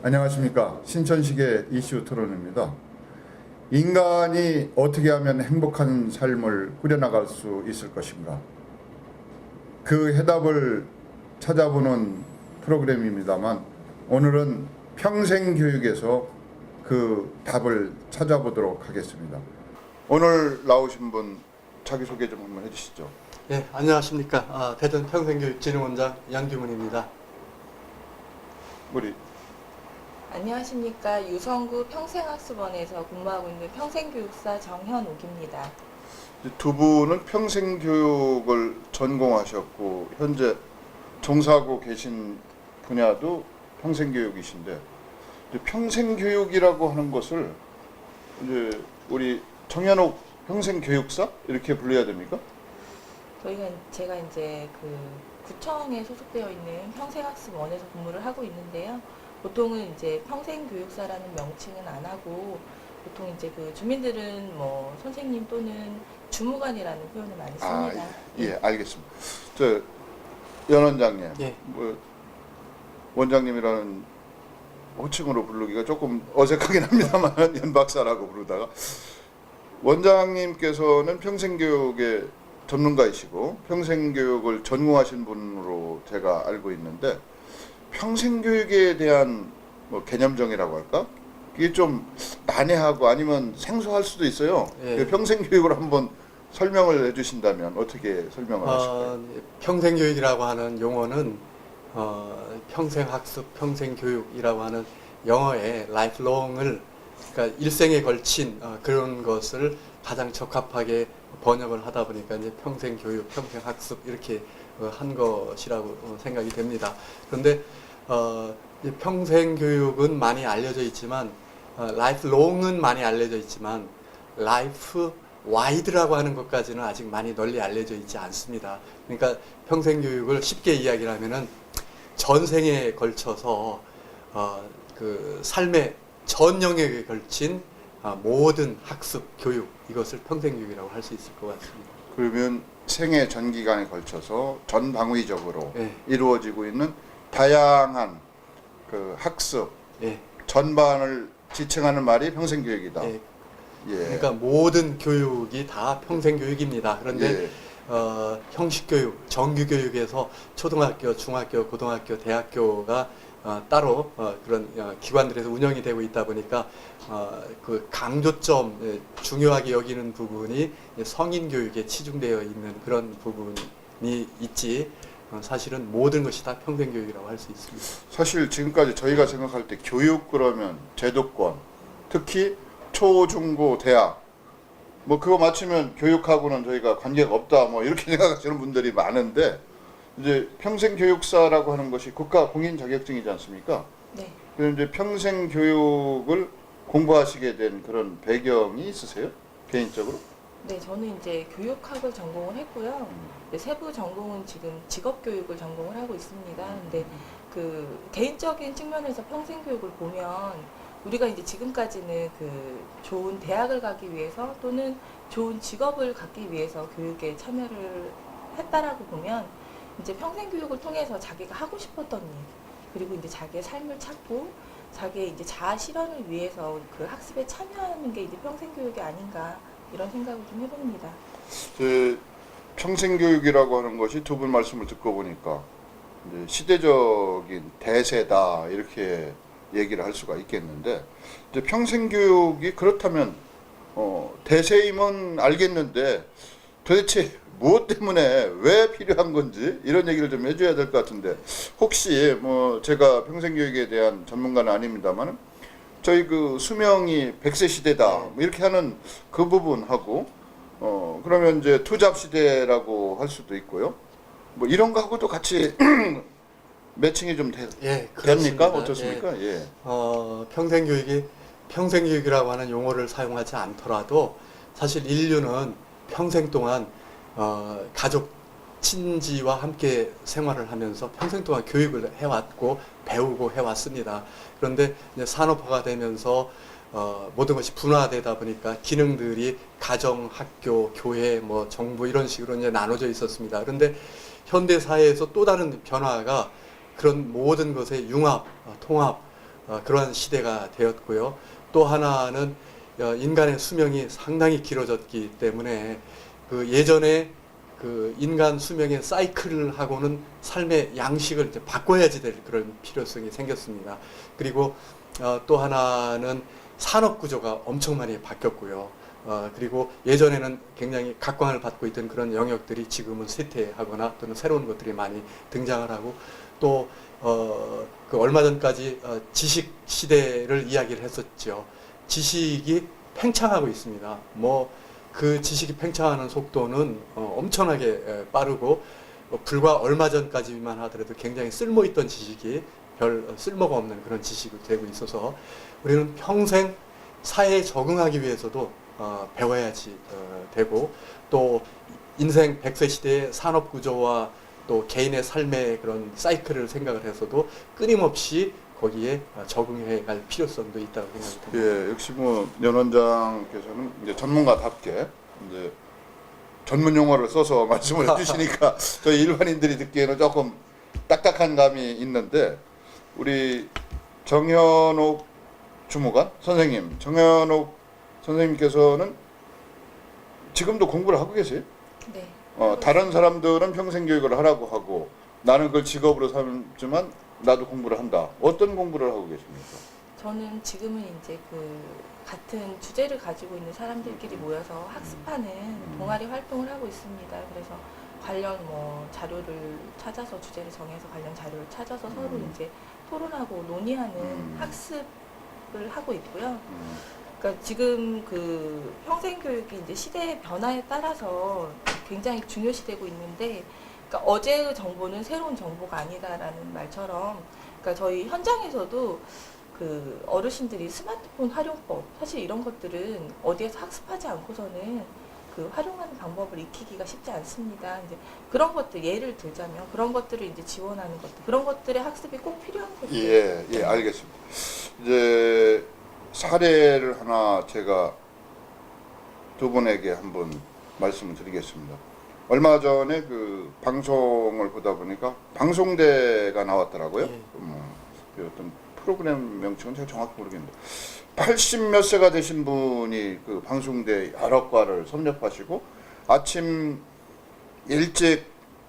안녕하십니까. 신천식의 이슈 토론입니다. 인간이 어떻게 하면 행복한 삶을 꾸려나갈 수 있을 것인가. 그 해답을 찾아보는 프로그램입니다만 오늘은 평생교육에서 그 답을 찾아보도록 하겠습니다. 오늘 나오신 분 자기소개 좀 한번 해주시죠. 네, 안녕하십니까. 대전 평생교육진흥원장 양규문입니다. 우리 안녕하십니까. 유성구 평생학습원에서 근무하고 있는 평생교육사 정현옥입니다. 두 분은 평생교육을 전공하셨고 현재 종사하고 계신 분야도 평생교육이신데 평생교육이라고 하는 것을 이제 우리 정현옥 평생교육사 이렇게 불러야 됩니까? 제가 이제 그 구청에 소속되어 있는 평생학습원에서 근무를 하고 있는데요. 보통은 이제 평생교육사라는 명칭은 안 하고 보통 이제 그 주민들은 뭐 선생님 또는 주무관이라는 표현을 많이 씁니다. 예, 알겠습니다. 연 원장님, 예. 원장님이라는 호칭으로 부르기가 조금 어색하긴 합니다만 연 박사라고 부르다가 원장님께서는 평생교육의 전문가이시고 평생교육을 전공하신 분으로 제가 알고 있는데 평생교육에 대한 뭐 개념정의라고 할까? 이게 좀 난해하고 아니면 생소할 수도 있어요. 예. 평생교육을 한번 설명을 해주신다면 어떻게 설명을 하실까요? 평생교육이라고 하는 용어는 평생학습, 평생교육이라고 하는 영어의 lifelong을 그러니까 일생에 걸친 그런 것을 가장 적합하게 번역을 하다 보니까 이제 평생교육, 평생학습 이렇게 한 것이라고 생각이 됩니다. 그런데 평생교육은 많이 알려져 있지만 lifelong은 많이 알려져 있지만 life wide라고 하는 것까지는 아직 많이 널리 알려져 있지 않습니다. 그러니까 평생교육을 쉽게 이야기를 하면은 전생에 걸쳐서 그 삶의 전 영역에 걸친 모든 학습, 교육 이것을 평생교육이라고 할 수 있을 것 같습니다. 그러면 생애 전 기간에 걸쳐서 전방위적으로 예. 이루어지고 있는 다양한 그 학습 예. 전반을 지칭하는 말이 평생교육이다. 예. 예. 그러니까 모든 교육이 다 평생교육입니다. 그런데 예. 형식교육, 정규교육에서 초등학교, 중학교, 고등학교, 대학교가 따로 그런 기관들에서 운영이 되고 있다 보니까 그 강조점, 중요하게 여기는 부분이 성인교육에 치중되어 있는 그런 부분이 있지 사실은 모든 것이 다 평생교육이라고 할 수 있습니다. 사실 지금까지 저희가 생각할 때 교육 그러면 제도권, 특히 초, 중, 고, 대학 뭐 그거 맞추면 교육하고는 저희가 관계가 없다 뭐 이렇게 생각하시는 분들이 많은데 이제 평생교육사라고 하는 것이 국가 공인 자격증이지 않습니까? 네. 그럼 이제 평생교육을 공부하시게 된 그런 배경이 있으세요? 개인적으로? 네, 저는 이제 교육학을 전공을 했고요. 세부 전공은 지금 직업교육을 전공을 하고 있습니다. 근데 그 개인적인 측면에서 평생교육을 보면 우리가 이제 지금까지는 그 좋은 대학을 가기 위해서 또는 좋은 직업을 갖기 위해서 교육에 참여를 했다라고 보면 이제 평생교육을 통해서 자기가 하고 싶었던 일 그리고 이제 자기의 삶을 찾고 자기의 이제 자아 실현을 위해서 그 학습에 참여하는 게 이제 평생교육이 아닌가 이런 생각을 좀 해봅니다. 평생교육이라고 하는 것이 두 분 말씀을 듣고 보니까 이제 시대적인 대세다 이렇게 얘기를 할 수가 있겠는데 이제 평생교육이 그렇다면 대세임은 알겠는데 도대체 무엇 때문에 왜 필요한 건지 이런 얘기를 좀 해줘야 될 것 같은데 혹시 뭐 제가 평생교육에 대한 전문가는 아닙니다만 저희 그 수명이 100세 시대다 뭐 이렇게 하는 그 부분하고 그러면 이제 투잡 시대라고 할 수도 있고요. 뭐 이런 거하고도 같이 매칭이 좀 예, 됩니까? 그렇습니다. 어떻습니까? 예. 평생교육이라고 하는 용어를 사용하지 않더라도 사실 인류는 평생 동안 가족, 친지와 함께 생활을 하면서 평생 동안 교육을 해왔고 배우고 해왔습니다. 그런데 이제 산업화가 되면서 모든 것이 분화되다 보니까 기능들이 가정, 학교, 교회, 뭐 정부 이런 식으로 이제 나눠져 있었습니다. 그런데 현대 사회에서 또 다른 변화가 그런 모든 것의 융합, 통합, 그러한 시대가 되었고요. 또 하나는 인간의 수명이 상당히 길어졌기 때문에 그 예전에 그 인간 수명의 사이클하고는 삶의 양식을 이제 바꿔야지 될 그런 필요성이 생겼습니다. 그리고 또 하나는 산업 구조가 엄청 많이 바뀌었고요. 그리고 예전에는 굉장히 각광을 받고 있던 그런 영역들이 지금은 쇠퇴하거나 또는 새로운 것들이 많이 등장을 하고 또 그 얼마 전까지 지식 시대를 이야기를 했었죠. 지식이 팽창하고 있습니다. 뭐 그 지식이 팽창하는 속도는 엄청나게 빠르고 불과 얼마 전까지만 하더라도 굉장히 쓸모있던 지식이 별 쓸모가 없는 그런 지식이 되고 있어서 우리는 평생 사회에 적응하기 위해서도 배워야지 되고 또 인생 100세 시대의 산업 구조와 또 개인의 삶의 그런 사이클을 생각을 해서도 끊임없이 거기에 적응해 갈 필요성도 있다고 생각이 듭니다. 예, 역시 뭐 연 원장께서는 이제 전문가답게 이제 전문 용어를 써서 말씀을 해주시니까 저희 일반인들이 듣기에는 조금 딱딱한 감이 있는데 우리 정현옥 주무관 선생님, 정현옥 선생님께서는 지금도 공부를 하고 계세요? 네. 다른 사람들은 평생 교육을 하라고 하고 나는 그걸 직업으로 삼지만 나도 공부를 한다. 어떤 공부를 하고 계십니까? 저는 지금은 이제 그 같은 주제를 가지고 있는 사람들끼리 모여서 학습하는 동아리 활동을 하고 있습니다. 그래서 관련 뭐 자료를 찾아서 주제를 정해서 관련 자료를 찾아서 서로 이제 토론하고 논의하는 학습을 하고 있고요. 그러니까 지금 그 평생교육이 이제 시대의 변화에 따라서 굉장히 중요시되고 있는데, 그러니까 어제의 정보는 새로운 정보가 아니다라는 말처럼, 그러니까 저희 현장에서도 그 어르신들이 스마트폰 활용법, 사실 이런 것들은 어디에서 학습하지 않고서는 그 활용하는 방법을 익히기가 쉽지 않습니다. 이제 그런 것들 예를 들자면 그런 것들을 이제 지원하는 것들, 그런 것들의 학습이 꼭 필요한 것들. 예, 알겠습니다. 이제 사례를 하나 제가 두 분에게 한번 말씀을 드리겠습니다. 얼마 전에 그 방송을 보다 보니까 방송대가 나왔더라고요. 예. 그 어떤 프로그램 명칭은 제가 정확히 모르겠는데 80 몇 세가 되신 분이 그 방송대 여러 과를 섭렵하시고 아침 일찍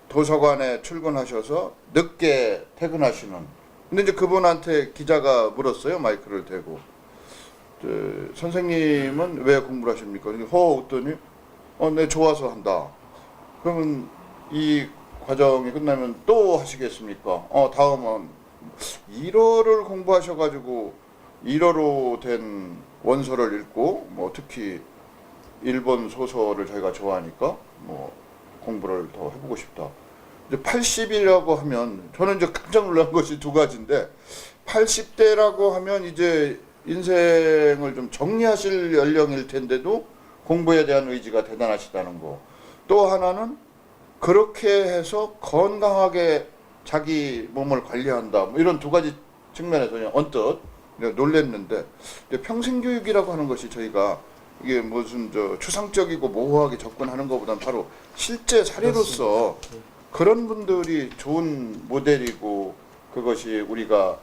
도서관에 출근하셔서 늦게 퇴근하시는. 근데 이제 그분한테 기자가 물었어요. 마이크를 대고. 선생님은 왜 공부를 하십니까? 허 웃더니 네 좋아서 한다. 그러면 이 과정이 끝나면 또 하시겠습니까? 다음은 1어를 공부하셔가지고 1어로 된 원서를 읽고 뭐 특히 일본 소설을 저희가 좋아하니까 뭐 공부를 더 해보고 싶다. 이제 80이라고 하면 저는 이제 깜짝 놀란 것이 두 가지인데 80대라고 하면 이제 인생을 좀 정리하실 연령일 텐데도 공부에 대한 의지가 대단하시다는 거. 또 하나는 그렇게 해서 건강하게 자기 몸을 관리한다. 뭐 이런 두 가지 측면에서 그냥 언뜻 놀랬는데 평생교육이라고 하는 것이 저희가 이게 무슨 추상적이고 모호하게 접근하는 것보다는 바로 실제 사례로서 그런 분들이 좋은 모델이고 그것이 우리가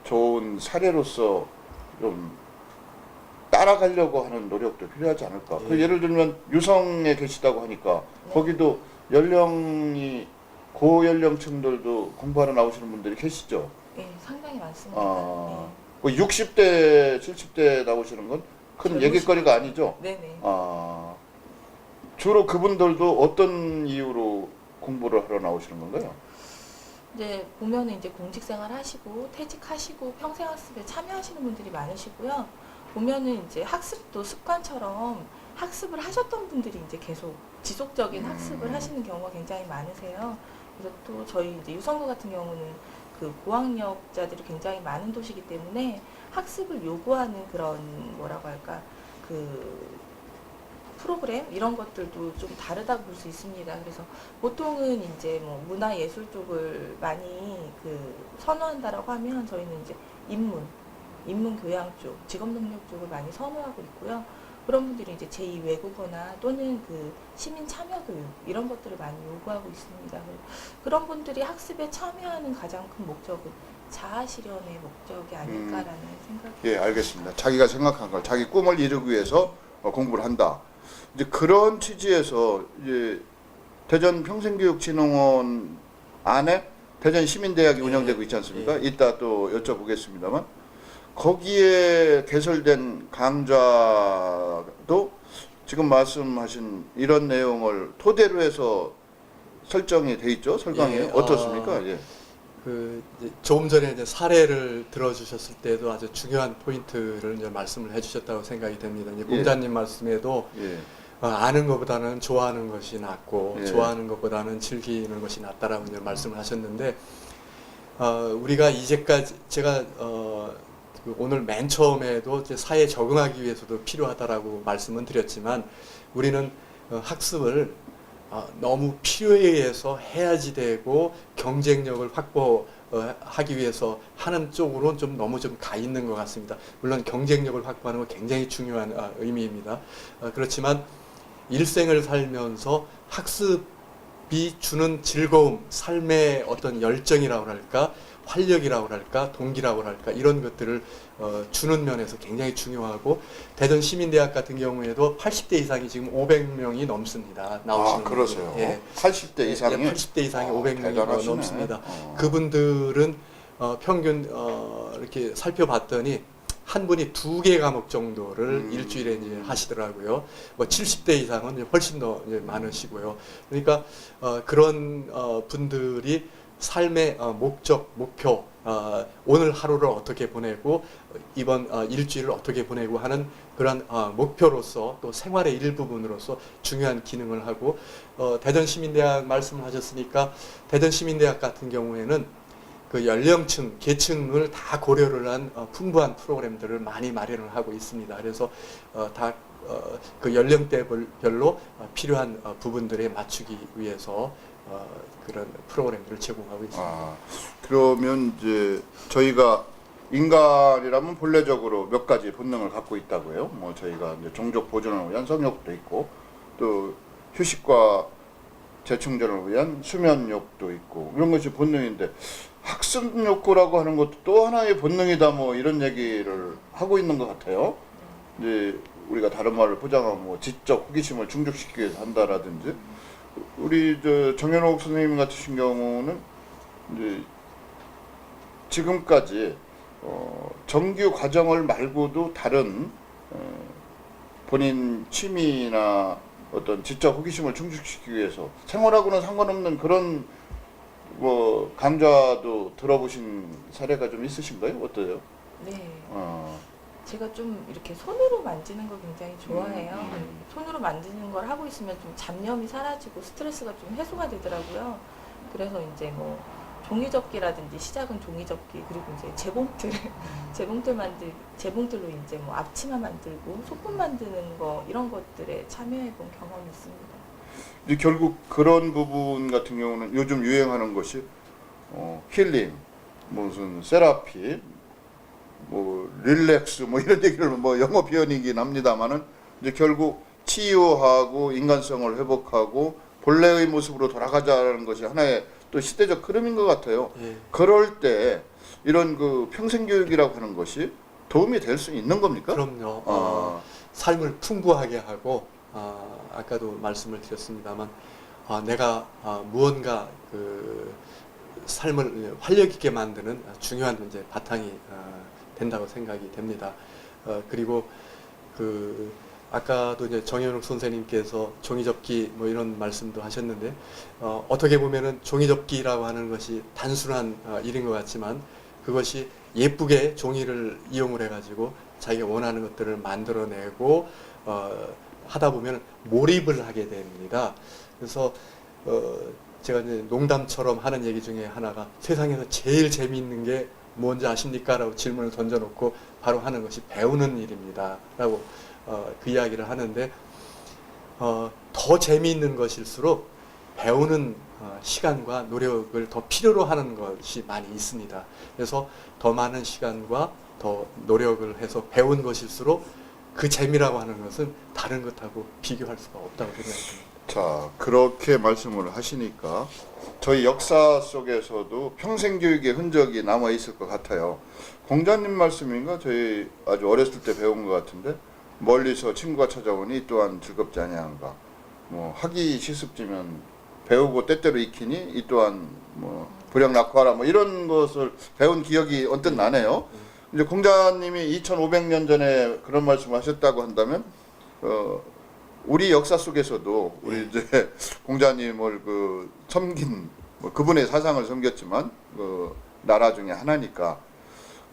좋은 사례로서 좀 따라가려고 하는 노력도 필요하지 않을까. 그 예를 들면 유성에 계시다고 하니까 거기도 연령이 고연령층들도 공부하러 나오시는 분들이 계시죠. 네, 상당히 많습니다. 뭐 60대, 70대 나오시는 건 큰 얘기거리가 아니죠. 네네. 주로 그분들도 어떤 이유로 공부를 하러 나오시는 건가요? 이제 보면은 이제 공직생활 하시고 퇴직하시고 평생학습에 참여하시는 분들이 많으시고요. 보면은 이제 학습도 습관처럼 학습을 하셨던 분들이 이제 계속 지속적인 학습을 하시는 경우가 굉장히 많으세요. 그래서 또 저희 이제 유성구 같은 경우는 그 고학력자들이 굉장히 많은 도시이기 때문에 학습을 요구하는 그런 뭐라고 할까 그 프로그램 이런 것들도 좀 다르다고 볼 수 있습니다. 그래서 보통은 이제 뭐 문화예술 쪽을 많이 그 선호한다라고 하면 저희는 이제 인문 교양 쪽, 직업 능력 쪽을 많이 선호하고 있고요. 그런 분들이 이제 제2 외국어나 또는 그 시민 참여 교육 이런 것들을 많이 요구하고 있습니다. 그런 분들이 학습에 참여하는 가장 큰 목적은 자아 실현의 목적이 아닐까라는 생각이. 예, 알겠습니다. 자기가 생각한 걸 자기 꿈을 이루기 위해서 공부를 한다. 이제 그런 취지에서 이제 대전 평생교육진흥원 안에 대전 시민대학이 운영되고 있지 않습니까? 이따 또 여쭤보겠습니다만 거기에 개설된 강좌도 지금 말씀하신 이런 내용을 토대로 해서 설정이 돼 있죠? 설강이 예, 어떻습니까? 예. 이제 조금 전에 이제 사례를 들어주셨을 때도 아주 중요한 포인트를 이제 말씀을 해주셨다고 생각이 됩니다. 이제 공자님 말씀에도 예. 아는 것보다는 좋아하는 것이 낫고 예. 좋아하는 것보다는 즐기는 것이 낫다라고 이제 말씀을 하셨는데 우리가 이제까지 제가 그 오늘 맨 처음에도 이제 사회에 적응하기 위해서도 필요하다라고 말씀은 드렸지만 우리는 학습을 너무 필요에 의해서 해야지 되고 경쟁력을 확보하기 위해서 하는 쪽으로 좀 너무 좀 가 있는 것 같습니다. 물론 경쟁력을 확보하는 건 굉장히 중요한 의미입니다. 그렇지만 일생을 살면서 학습이 주는 즐거움, 삶의 어떤 열정이라고 할까, 활력이라고 할까, 동기라고 할까 이런 것들을 주는 면에서 굉장히 중요하고 대전 시민대학 같은 경우에도 80대 이상이 지금 500명이 넘습니다. 나오시는 그러세요. 분들이. 예. 80대 이상이? 80대 이상이 500명이 대단하시네. 넘습니다. 그분들은 평균 이렇게 살펴봤더니 한 분이 2개 과목 정도를 일주일에 이제 하시더라고요. 뭐 70대 이상은 이제 훨씬 더 이제 많으시고요. 그러니까 그런 분들이 삶의 목적, 목표, 오늘 하루를 어떻게 보내고 이번 일주일을 어떻게 보내고 하는 그런 목표로서 또 생활의 일부분으로서 중요한 기능을 하고 대전시민대학 말씀을 하셨으니까 대전시민대학 같은 경우에는 그 연령층, 계층을 다 고려를 한 풍부한 프로그램들을 많이 마련을 하고 있습니다. 그래서 다 그 연령대별로 필요한 부분들에 맞추기 위해서 그런 프로그램들을 제공하고 있습니다. 그러면 이제 저희가 인간이라면 본래적으로 몇 가지 본능을 갖고 있다고 해요. 뭐 저희가 이제 종족 보존을 위한 성욕도 있고 또 휴식과 재충전을 위한 수면욕도 있고 이런 것이 본능인데 학습 욕구라고 하는 것도 또 하나의 본능이다 뭐 이런 얘기를 하고 있는 것 같아요. 이제 우리가 다른 말을 포장하면 뭐 지적 호기심을 충족시키기 위해서 한다라든지 우리 저 정현옥 선생님 같으신 경우는 이제 지금까지 정규 과정을 말고도 다른 본인 취미나 어떤 지적 호기심을 충족시키기 위해서 생활하고는 상관없는 그런 뭐 강좌도 들어보신 사례가 좀 있으신가요? 어떠세요? 네. 제가 좀 이렇게 손으로 만지는 걸 굉장히 좋아해요. 손으로 만지는 걸 하고 있으면 좀 잡념이 사라지고 스트레스가 좀 해소가 되더라고요. 그래서 이제 뭐 종이접기라든지 시작은 종이접기 그리고 이제 재봉틀로 이제 뭐 앞치마 만들고 소품 만드는 거 이런 것들에 참여해본 경험이 있습니다. 이제 결국 그런 부분 같은 경우는 요즘 유행하는 것이 힐링, 무슨 세라피, 뭐 릴렉스 뭐 이런 얘기를 뭐 영어 표현이긴 합니다만은 이제 결국 치유하고 인간성을 회복하고 본래의 모습으로 돌아가자는 것이 하나의 또 시대적 흐름인 것 같아요. 예. 그럴 때 이런 그 평생교육이라고 하는 것이 도움이 될 수 있는 겁니까? 그럼요. 삶을 풍부하게 하고 아까도 말씀을 드렸습니다만 내가 무언가 그 삶을 활력 있게 만드는 중요한 이제 바탕이 된다고 생각이 됩니다. 그리고 그 아까도 이제 정현욱 선생님께서 종이접기 뭐 이런 말씀도 하셨는데 어떻게 보면은 종이접기라고 하는 것이 단순한 일인 것 같지만 그것이 예쁘게 종이를 이용을 해가지고 자기가 원하는 것들을 만들어내고 하다 보면 몰입을 하게 됩니다. 그래서 제가 이제 농담처럼 하는 얘기 중에 하나가 세상에서 제일 재미있는 게 뭔지 아십니까? 라고 질문을 던져놓고 바로 하는 것이 배우는 일입니다. 라고 그 이야기를 하는데 더 재미있는 것일수록 배우는 시간과 노력을 더 필요로 하는 것이 많이 있습니다. 그래서 더 많은 시간과 더 노력을 해서 배운 것일수록 그 재미라고 하는 것은 다른 것하고 비교할 수가 없다고 생각합니다. 자, 그렇게 말씀을 하시니까 저희 역사 속에서도 평생교육의 흔적이 남아 있을 것 같아요. 공자님 말씀인가? 저희 아주 어렸을 때 배운 것 같은데, 멀리서 친구가 찾아오니 이 또한 즐겁지 아니한가. 뭐 학이 시습지면 배우고 때때로 익히니 이 또한 뭐 불행 낙화라, 뭐 이런 것을 배운 기억이 언뜻 나네요. 이제 공자님이 2500년 전에 그런 말씀하셨다고 한다면 우리 역사 속에서도 우리 이제 공자님을 그 섬긴 뭐 그분의 사상을 섬겼지만 그 나라 중에 하나니까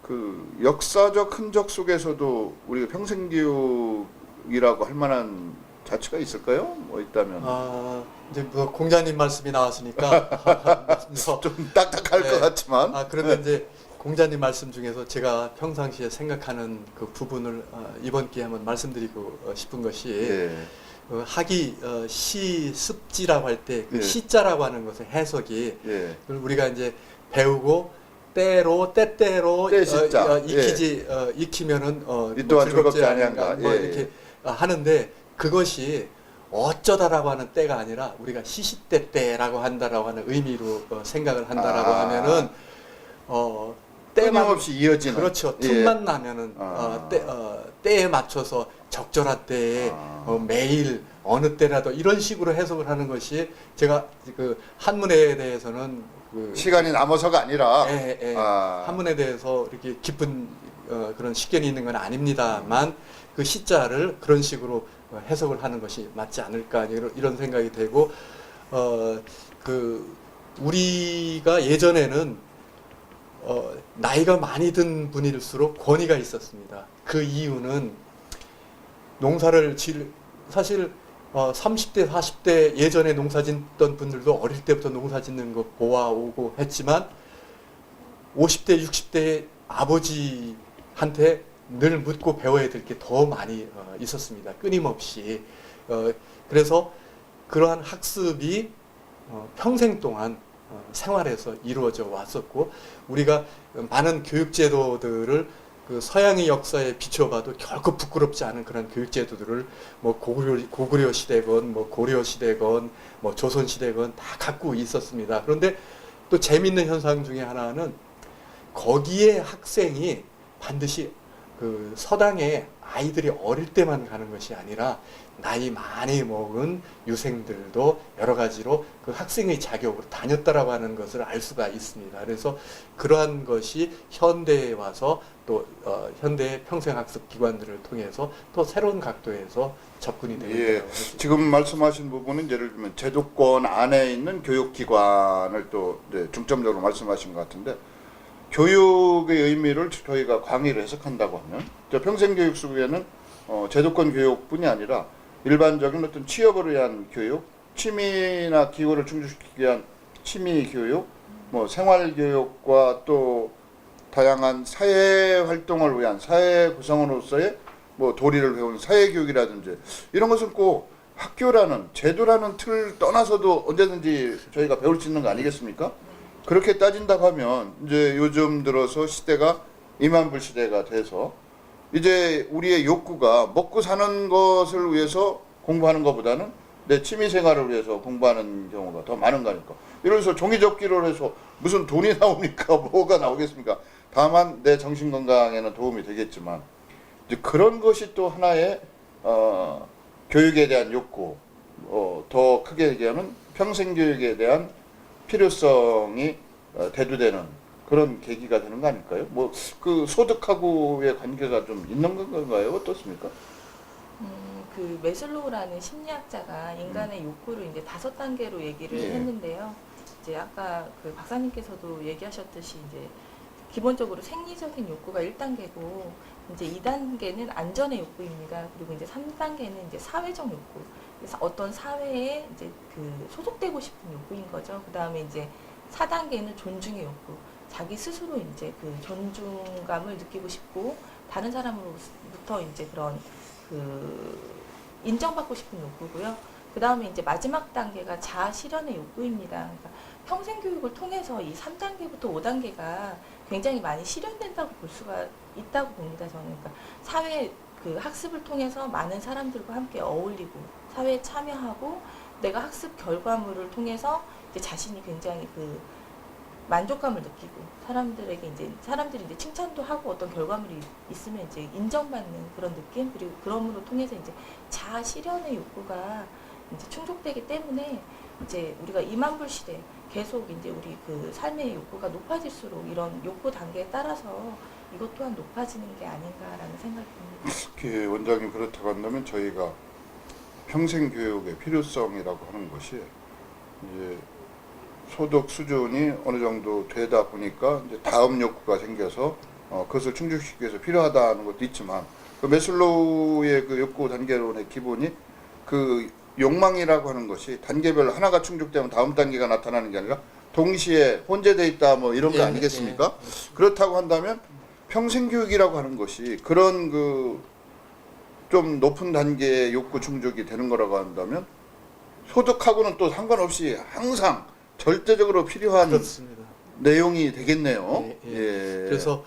그 역사적 흔적 속에서도 우리가 평생교육이라고 할 만한 자체가 있을까요? 뭐 있다면 이제 뭐 공자님 말씀이 나왔으니까 좀 딱딱할 네. 것 같지만 그런데 이제 공자님 말씀 중에서 제가 평상시에 생각하는 그 부분을 이번 기회에 한번 말씀드리고 싶은 것이 예. 학이 시습지라고 할 때 그 예. 시자라고 하는 것의 해석이 예. 우리가 이제 배우고 때때로 때시자. 익히면은 이 또한 즐겁지 즐겁지 아닌가 아니한가. 뭐 예. 이렇게 하는데 그것이 어쩌다라고 하는 때가 아니라 우리가 시시때때라고 한다라고 하는 의미로 생각을 한다라고 하면은 때만 끊임없이 이어지는. 그렇죠. 예. 틈만 나면은 때에 맞춰서 적절한 때에 매일 어느 때라도 이런 식으로 해석을 하는 것이 제가 그 한문에 대해서는 시간이 남아서가 아니라 한문에 대해서 이렇게 깊은 그런 식견이 있는 건 아닙니다만 그 시자를 그런 식으로 해석을 하는 것이 맞지 않을까 이런 생각이 되고 그 우리가 예전에는 나이가 많이 든 분일수록 권위가 있었습니다. 그 이유는 농사를 사실 30대, 40대 예전에 농사 짓던 분들도 어릴 때부터 농사 짓는 거 보아오고 했지만 50대, 60대 아버지한테 늘 묻고 배워야 될 게 더 많이 있었습니다. 끊임없이. 그래서 그러한 학습이 평생 동안 생활에서 이루어져 왔었고 우리가 많은 교육제도들을 그 서양의 역사에 비춰봐도 결코 부끄럽지 않은 그런 교육제도들을 뭐 고구려 시대건 뭐 고려 시대건 뭐 조선 시대건 다 갖고 있었습니다. 그런데 또 재미있는 현상 중에 하나는 거기에 학생이 반드시 그 서당에 아이들이 어릴 때만 가는 것이 아니라 나이 많이 먹은 유생들도 여러 가지로 그 학생의 자격으로 다녔다라고 하는 것을 알 수가 있습니다. 그래서 그러한 것이 현대에 와서 또 현대의 평생학습 기관들을 통해서 또 새로운 각도에서 접근이 되고 있다고 할 수 있습니다. 지금 말씀하신 부분은 예를 들면 제도권 안에 있는 교육기관을 또 중점적으로 말씀하신 것 같은데 교육의 의미를 저희가 광의를 해석한다고 하면 평생교육 속에는 제도권 교육뿐이 아니라 일반적인 어떤 취업을 위한 교육, 취미나 기호를 충족시키기 위한 취미 교육, 뭐 생활 교육과 또 다양한 사회 활동을 위한 사회 구성원으로서의 뭐 도리를 배우는 사회 교육이라든지 이런 것은 꼭 학교라는 제도라는 틀을 떠나서도 언제든지 저희가 배울 수 있는 거 아니겠습니까? 그렇게 따진다고 하면 이제 요즘 들어서 시대가 이만불 시대가 돼서 이제 우리의 욕구가 먹고 사는 것을 위해서 공부하는 것보다는 내 취미 생활을 위해서 공부하는 경우가 더 많은 거니까. 이래서 종이접기를 해서 무슨 돈이 나오니까 뭐가 나오겠습니까? 다만 내 정신 건강에는 도움이 되겠지만 이제 그런 것이 또 하나의 교육에 대한 욕구, 더 크게 얘기하면 평생 교육에 대한 필요성이 대두되는 그런 계기가 되는 거 아닐까요? 뭐 그 소득하고의 관계가 좀 있는 건가요? 어떻습니까? 그 메슬로우라는 심리학자가 인간의 욕구를 이제 5단계로 얘기를 예. 했는데요. 이제 아까 그 박사님께서도 얘기하셨듯이 이제 기본적으로 생리적인 욕구가 1단계고 이제 2단계는 안전의 욕구입니다. 그리고 이제 3단계는 이제 사회적 욕구. 그래서 어떤 사회에 이제 그 소속되고 싶은 욕구인 거죠. 그 다음에 이제 4단계는 존중의 욕구. 자기 스스로 이제 그 존중감을 느끼고 싶고 다른 사람으로부터 이제 그런 그 인정받고 싶은 욕구고요. 그 다음에 이제 마지막 단계가 자아 실현의 욕구입니다. 그러니까 평생 교육을 통해서 이 3단계부터 5단계가 굉장히 많이 실현된다고 볼 수가 있다고 봅니다. 저는 그러니까 사회 그 학습을 통해서 많은 사람들과 함께 어울리고 사회에 참여하고 내가 학습 결과물을 통해서 이제 자신이 굉장히 그 만족감을 느끼고 사람들이 이제 칭찬도 하고 어떤 결과물이 있으면 이제 인정받는 그런 느낌, 그리고 그럼으로 통해서 이제 자아 실현의 욕구가 이제 충족되기 때문에 이제 우리가 2만 불 시대 계속 이제 우리 그 삶의 욕구가 높아질수록 이런 욕구 단계에 따라서 이것 또한 높아지는 게 아닌가라는 생각이 듭니다. 원장님 그렇다고 한다면 저희가 평생 교육의 필요성이라고 하는 것이 이제 소득 수준이 어느 정도 되다 보니까 이제 다음 욕구가 생겨서 그것을 충족시키기 위해서 필요하다는 것도 있지만 그 메슬로우의 그 욕구 단계론의 기본이 그 욕망이라고 하는 것이 단계별로 하나가 충족되면 다음 단계가 나타나는 게 아니라 동시에 혼재되어 있다 뭐 이런 거 예, 아니겠습니까? 예. 그렇다고 한다면 평생교육이라고 하는 것이 그런 그 좀 높은 단계의 욕구 충족이 되는 거라고 한다면 소득하고는 또 상관없이 항상 절대적으로 필요한 그렇습니다. 내용이 되겠네요. 예, 예. 그래서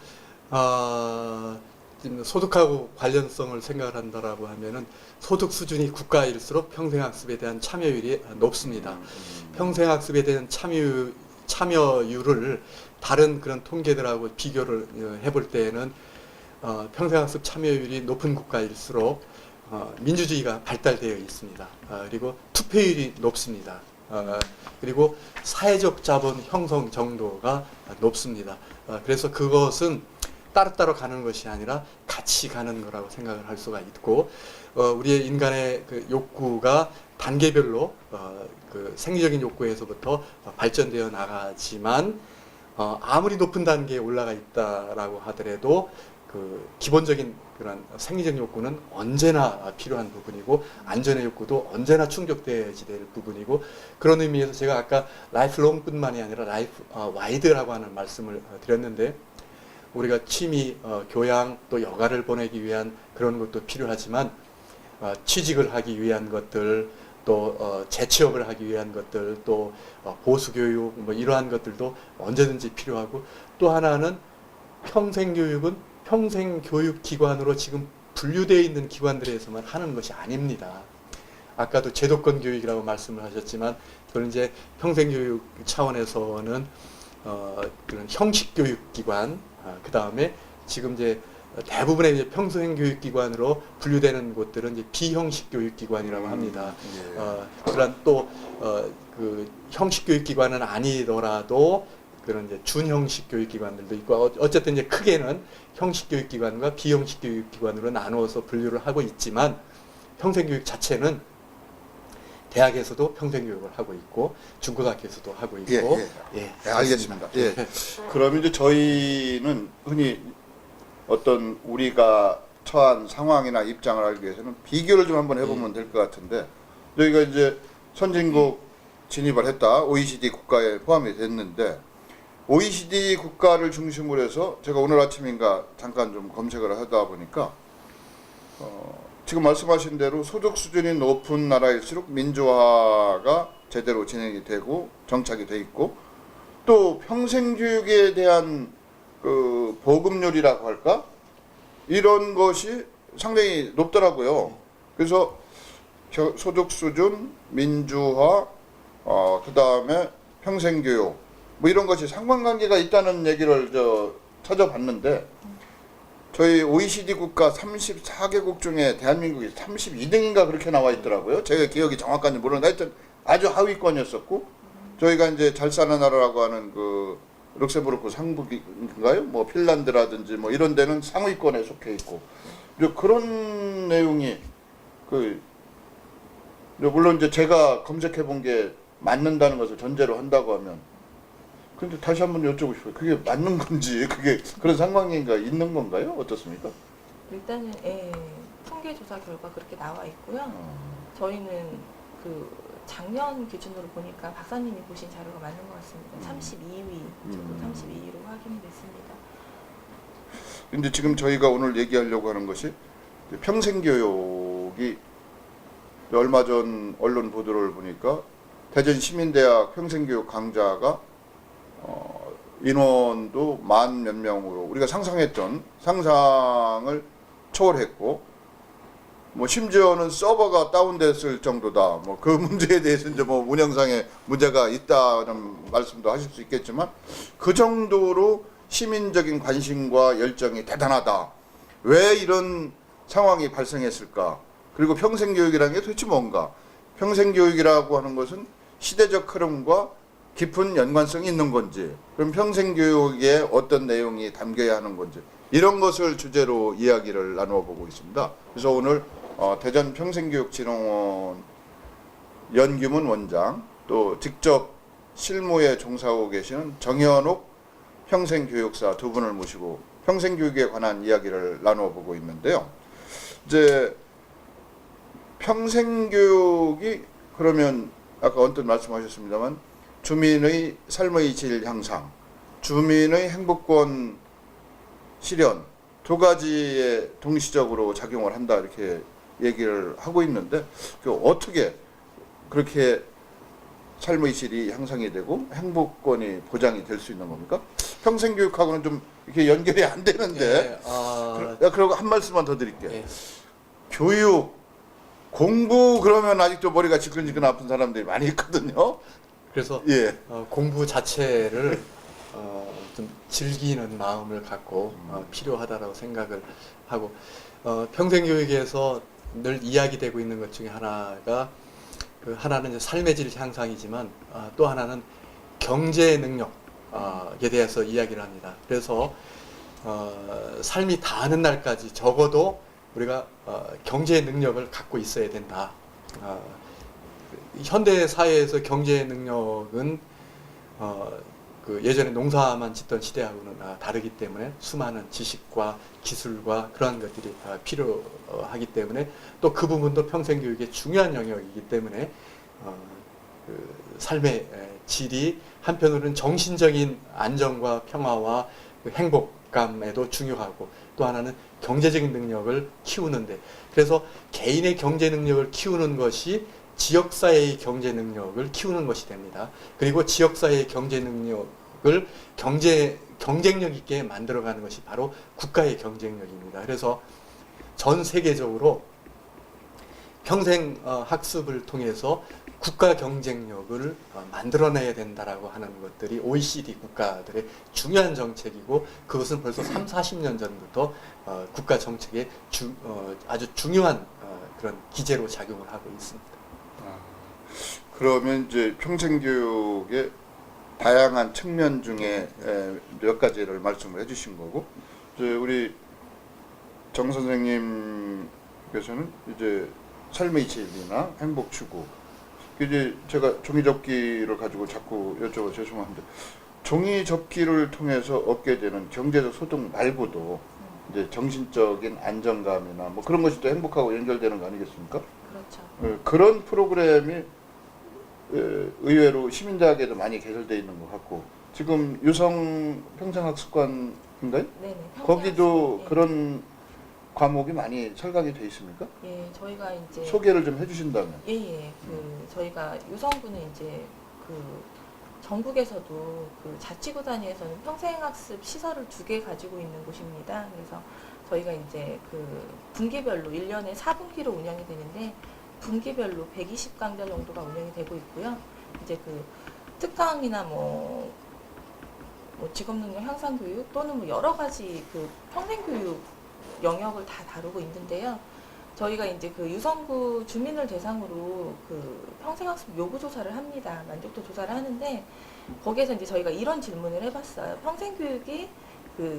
지금 소득하고 관련성을 생각을 한다라고 하면은 소득 수준이 국가일수록 평생학습에 대한 참여율이 높습니다. 평생학습에 대한 참여율을 다른 그런 통계들하고 비교를 해볼 때에는 평생학습 참여율이 높은 국가일수록 민주주의가 발달되어 있습니다. 그리고 투표율이 높습니다. 그리고 사회적 자본 형성 정도가 높습니다. 그래서 그것은 따로따로 가는 것이 아니라 같이 가는 거라고 생각을 할 수가 있고, 우리의 인간의 그 욕구가 단계별로 그 생리적인 욕구에서부터 발전되어 나가지만 아무리 높은 단계에 올라가 있다라고 하더라도 그 기본적인 그런 생리적 욕구는 언제나 필요한 부분이고 안전의 욕구도 언제나 충족돼야지 될 부분이고, 그런 의미에서 제가 아까 라이프롱뿐만이 아니라 라이프 와이드라고 하는 말씀을 드렸는데, 우리가 취미, 교양, 또 여가를 보내기 위한 그런 것도 필요하지만 취직을 하기 위한 것들, 또 재취업을 하기 위한 것들, 또 보수교육 뭐 이러한 것들도 언제든지 필요하고, 또 하나는 평생교육은 평생교육기관으로 지금 분류되어 있는 기관들에서만 하는 것이 아닙니다. 아까도 제도권 교육이라고 말씀을 하셨지만 그건 이제 평생교육 차원에서는 그런 형식교육기관, 그 다음에 지금 이제 대부분의 이제 평생교육기관으로 분류되는 곳들은 이제 비형식교육기관이라고 합니다. 그런 또 그 형식교육기관은 아니더라도 그런 이제 준형식 교육기관들도 있고, 어쨌든 이제 크게는 형식 교육기관과 비형식 교육기관으로 나누어서 분류를 하고 있지만, 평생교육 자체는 대학에서도 평생교육을 하고 있고 중고등학교에서도 하고 있고. 예, 알겠습니다. 예. 그럼 이제 저희는 흔히 어떤 우리가 처한 상황이나 입장을 알기 위해서는 비교를 좀 한번 해보면 될 것 같은데, 저희가 이제 선진국 진입을 했다, OECD 국가에 포함이 됐는데, OECD 국가를 중심으로 해서 제가 오늘 아침인가 잠깐 좀 검색을 하다 보니까 지금 말씀하신 대로 소득 수준이 높은 나라일수록 민주화가 제대로 진행이 되고 정착이 돼 있고, 또 평생교육에 대한 그 보급률이라고 할까, 이런 것이 상당히 높더라고요. 그래서 소득 수준, 민주화, 그 다음에 평생교육 뭐 이런 것이 상관관계가 있다는 얘기를 찾아봤는데, 저희 OECD 국가 34개국 중에 대한민국이 32등인가 그렇게 나와 있더라고요. 제가 기억이 정확한지 모르는데 하여튼 아주 하위권이었었고, 저희가 이제 잘 사는 나라라고 하는 그 룩셈부르크 상부인가요? 뭐 핀란드라든지 뭐 이런 데는 상위권에 속해 있고, 그런 내용이 물론 이제 제가 검색해 본 게 맞는다는 것을 전제로 한다고 하면, 근데 다시 한번 여쭤보고 싶어요. 그게 맞는 건지, 그게 그런 상황인가 있는 건가요? 어떻습니까? 일단은 통계 조사 결과 그렇게 나와 있고요. 저희는 그 작년 기준으로 보니까 박사님이 보신 자료가 맞는 것 같습니다. 32위, 32위로 확인이 됐습니다. 근데 지금 저희가 오늘 얘기하려고 하는 것이 평생교육이, 얼마 전 언론 보도를 보니까 대전 시민대학 평생교육 강좌가 인원도 10,000 몇 명으로 우리가 상상했던 상상을 초월했고, 뭐 심지어는 서버가 다운됐을 정도다. 뭐 그 문제에 대해서 이제 뭐 운영상에 문제가 있다는 말씀도 하실 수 있겠지만 그 정도로 시민적인 관심과 열정이 대단하다. 왜 이런 상황이 발생했을까? 그리고 평생교육이라는 게 도대체 뭔가? 평생교육이라고 하는 것은 시대적 흐름과 깊은 연관성이 있는 건지, 그럼 평생교육에 어떤 내용이 담겨야 하는 건지, 이런 것을 주제로 이야기를 나누어 보고 있습니다. 그래서 오늘 대전 평생교육진흥원 연규문 원장, 또 직접 실무에 종사하고 계시는 정현옥 평생교육사 두 분을 모시고 평생교육에 관한 이야기를 나누어 보고 있는데요. 이제 평생교육이 그러면 아까 언뜻 말씀하셨습니다만 주민의 삶의 질 향상, 주민의 행복권 실현 두 가지에 동시적으로 작용을 한다 이렇게 얘기를 하고 있는데 어떻게 그렇게 삶의 질이 향상이 되고 행복권이 보장이 될 수 있는 겁니까? 평생교육하고는 좀 이렇게 연결이 안 되는데 그리고 한 말씀만 더 드릴게요. 예. 교육, 공부 그러면 아직도 머리가 지끈지끈 아픈 사람들이 많이 있거든요. 그래서 예. 공부 자체를 좀 즐기는 마음을 갖고 필요하다라고 생각을 하고 평생교육에서 늘 이야기되고 있는 것 중에 하나가 하나는 이제 삶의 질 향상이지만 또 하나는 경제 능력에 대해서 이야기를 합니다. 그래서 삶이 다하는 날까지 적어도 우리가 경제 능력을 갖고 있어야 된다. 현대 사회에서 경제 능력은 그 예전에 농사만 짓던 시대하고는 다르기 때문에 수많은 지식과 기술과 그러한 것들이 필요하기 때문에 또 그 부분도 평생교육의 중요한 영역이기 때문에 그 삶의 질이 한편으로는 정신적인 안정과 평화와 그 행복감에도 중요하고 또 하나는 경제적인 능력을 키우는데 그래서 개인의 경제 능력을 키우는 것이 지역사회의 경제 능력을 키우는 것이 됩니다. 그리고 지역사회의 경제 능력을 경쟁력 있게 만들어가는 것이 바로 국가의 경쟁력입니다. 그래서 전 세계적으로 평생 학습을 통해서 국가 경쟁력을 만들어내야 된다라고 하는 것들이 OECD 국가들의 중요한 정책이고 그것은 벌써 3, 40년 전부터 국가 정책의 아주 중요한 그런 기제로 작용을 하고 있습니다. 그러면 이제 평생교육의 다양한 측면 중에 몇 가지를 말씀을 해주신 거고, 이제 우리 정 선생님께서는 이제 삶의 질이나 행복 추구, 이제 제가 종이접기를 가지고 자꾸 여쭤봐 죄송한데, 종이접기를 통해서 얻게 되는 경제적 소득 말고도 이제 정신적인 안정감이나 뭐 그런 것이 또 행복하고 연결되는 거 아니겠습니까? 그렇죠. 그런 프로그램이 의외로 시민대학에도 많이 개설되어 있는 것 같고 지금 유성 평생학습관인가요? 네네. 거기도 예. 그런 과목이 많이 설강이 돼 있습니까? 예, 저희가 이제 소개를 좀 해주신다면. 예예. 저희가 유성구는 이제 전국에서도 자치구 단위에서는 평생학습 시설을 2개 가지고 있는 곳입니다. 그래서 저희가 이제 분기별로 1년에 4분기로 운영이 되는데 분기별로 120강좌 정도가 운영이 되고 있고요. 이제 특강이나 뭐 직업능력 향상 교육 또는 뭐 여러 가지 평생교육 영역을 다 다루고 있는데요. 저희가 이제 유성구 주민을 대상으로 평생학습 요구 조사를 합니다. 만족도 조사를 하는데 거기에서 이제 저희가 이런 질문을 해봤어요. 평생교육이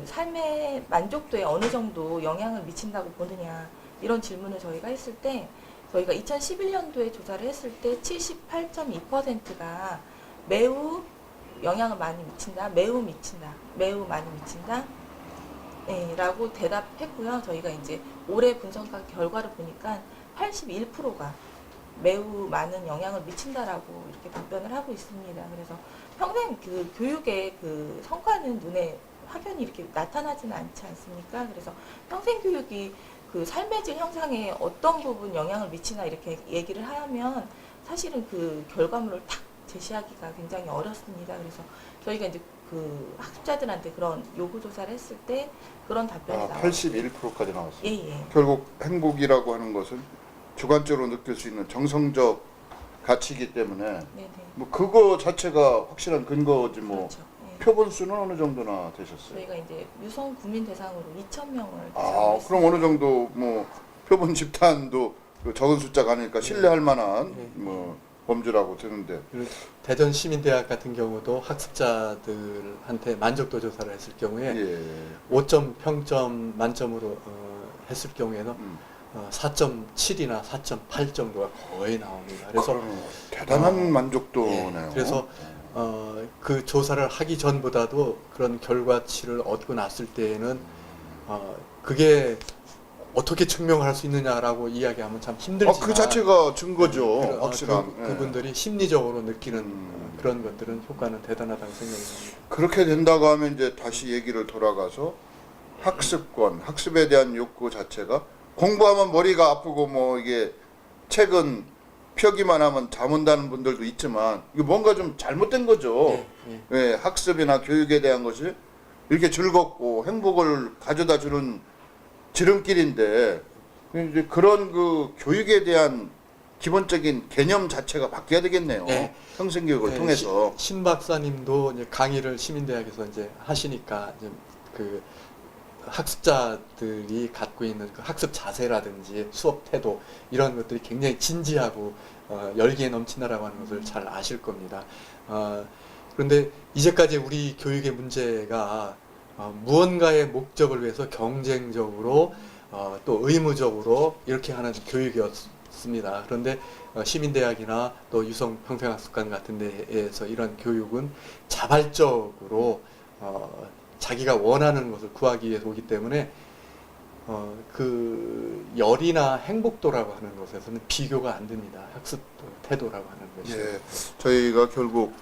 삶의 만족도에 어느 정도 영향을 미친다고 보느냐 이런 질문을 저희가 했을 때 저희가 2011년도에 조사를 했을 때 78.2%가 매우 영향을 많이 미친다, 매우 미친다, 매우 많이 미친다 라고 대답했고요. 저희가 이제 올해 분석 결과를 보니까 81%가 매우 많은 영향을 미친다라고 이렇게 답변을 하고 있습니다. 그래서 평생 교육의 성과는 눈에 확연히 이렇게 나타나지는 않지 않습니까? 그래서 평생 교육이 삶의 질 향상에 어떤 부분 영향을 미치나 이렇게 얘기를 하면 사실은 결과물을 탁 제시하기가 굉장히 어렵습니다. 그래서 저희가 이제 그 학습자들한테 그런 요구 조사를 했을 때 그런 답변이 나왔어요. 81%까지 나왔어요. 예. 결국 행복이라고 하는 것은 주관적으로 느낄 수 있는 정성적 가치이기 때문에 네네. 뭐 그거 자체가 확실한 근거지 뭐. 그렇죠. 예. 표본 수는 어느 정도나 되셨어요? 저희가 이제 유성 구민 대상으로 2,000명을 아, 그럼 어느 정도 뭐 표본 집단도 그 적은 숫자가 아니니까 신뢰할 만한 뭐 범주라고 드는데. 그리고 대전 시민대학 같은 경우도 학습자들한테 만족도 조사를 했을 경우에 예. 5점 평점 만점으로 했을 경우에는 4.7이나 4.8 정도가 거의 나옵니다. 그래서 그러면 대단한 만족도네요. 예, 그래서 그 조사를 하기 전보다도 그런 결과치를 얻고 났을 때에는 그게 어떻게 증명할 수 있느냐라고 이야기하면 참 힘들지만 그 자체가 증거죠. 그, 확실한. 예. 그분들이 심리적으로 느끼는 그런 것들은 효과는 대단하다고 생각이 듭니다. 그렇게 된다고 하면 이제 다시 얘기를 돌아가서 학습권, 학습에 대한 욕구 자체가 공부하면 머리가 아프고 뭐 이게 책은 펴기만 하면 잠 온다는 분들도 있지만 이게 뭔가 좀 잘못된 거죠. 예, 학습이나 교육에 대한 것이 이렇게 즐겁고 행복을 가져다 주는 지름길인데 이제 그런 그 교육에 대한 기본적인 개념 자체가 바뀌어야 되겠네요. 네. 평생교육을 통해서. 신 박사님도 이제 강의를 시민대학에서 이제 하시니까 이제 그 학습자들이 갖고 있는 그 학습 자세라든지 수업 태도 이런 것들이 굉장히 진지하고 열기에 넘친다라고 하는 것을 잘 아실 겁니다. 그런데 이제까지 우리 교육의 문제가 무언가의 목적을 위해서 경쟁적으로 또 의무적으로 이렇게 하는 교육이었습니다. 그런데 시민대학이나 또 유성 평생학습관 같은 데에서 이런 교육은 자발적으로 자기가 원하는 것을 구하기 위해서 오기 때문에 그 열이나 행복도라고 하는 것에서는 비교가 안 됩니다. 학습 태도라고 하는 것이. 예, 저희가 결국